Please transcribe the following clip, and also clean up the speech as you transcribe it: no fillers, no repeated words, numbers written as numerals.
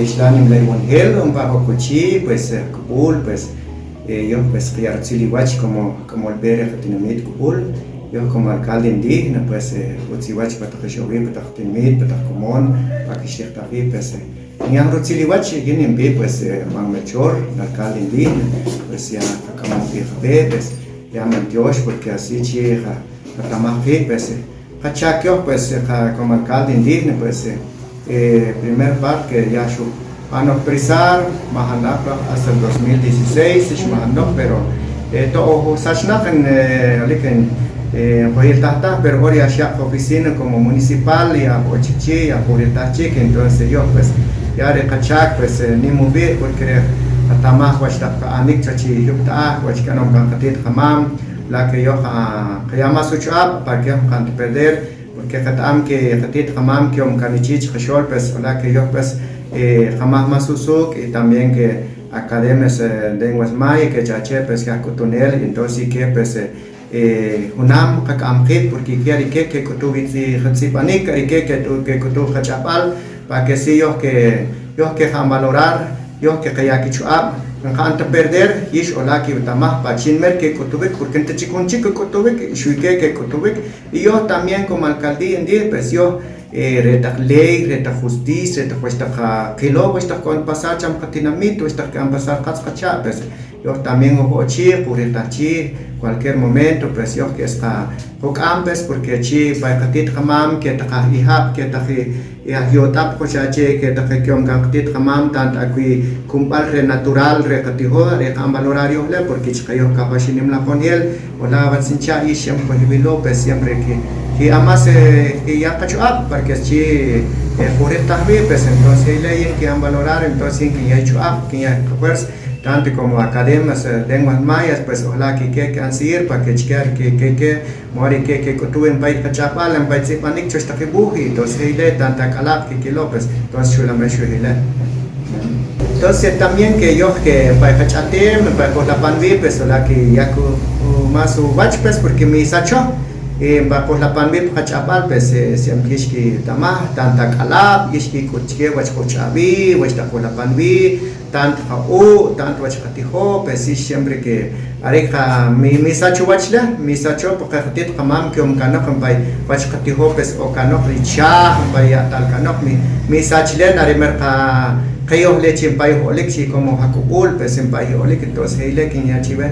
Islanim la Evangel, un bajo cuchí, pues Qach'ab'al, pues yo pues Uwach como el bere Fatinamit Qach'ab'al, yo como alcalde indígena, pues Uwach para Qach'ab'al, para Fatinamit, para Comón, para Qach'ab'al, pues Niang Uwach, yo ni pues Mang Mechor, el alcalde indígena, pues ya como Pijbe, pues ya Dios, porque así chica, Katamafi, pues Qach'ab'al, pues como alcalde indígena, pues primer part que ya van a expresar hasta el 2016 pero todo pero ahora ya oficina como municipal y a Ochichi, a Puritachic, entonces yo pues ya de Qach'ab'al pues ni moví porque hasta más anik chachi yukta canón cancatit jamam la que yo llama Qach'ab'al para que no perder porque katam que katit hamam que kanichich khashol pues la que yo pues jamás más usuk y también que academias de lenguas maya que chache pues que akutunel entonces que pues unam kakamkhit porque quiere que kutubitsi khatsipanik que kutub Qach'ab'al para que si yo que han valorar yo que Qayaka Nkhanta perder yish ola ki tamah pachinmer que kutubik porque ente chikunchi que kutubik shuike que kutubik y yo también como alcaldía en pues yo reta ley reta justicia reta cuesta kilo cuesta con pasar cham katinamito cuesta que han pasar Qach'ab'al pues yo también ochi purita chi cualquier momento pues yo que está pues porque chi para katit hamam que ta ihap que ta yo tap cochache que ta que un katit hamam tant aquí kumpal re natural re katiho re valorario le porque chicayo capashinim la poniel o la vansincha y siempre vilo pues siempre que amas que ya Qach'ab'al porque chi purita pues entonces le que han valorar entonces que ya Qach'ab'al que ya pues tanto como academias lenguas mayas pues ojalá que han seguir para que chicar que mori que tuve en país Qach'ab'al en país panik chusta que buji entonces ile tanta calab que López entonces chula me shuhile entonces también que yo que para Qach'ab'al para por la panvi pues ojalá que ya más Uwach pues porque me sacho para por la panvi Qach'ab'al pues siempre es que tama tanta calab es que coche Qach'ab'al Uwach por la panvi tanto tanto wachkatiho pues sí siempre que areja mi sacho wachla mi sacho porque hatit kamam que kanok pai wachkatiho pues o kanok richa pai tal kanok mi sachle na remerka kayo leche pai holechi como Qach'ab'al pues en pai holechi entonces ile que ya chive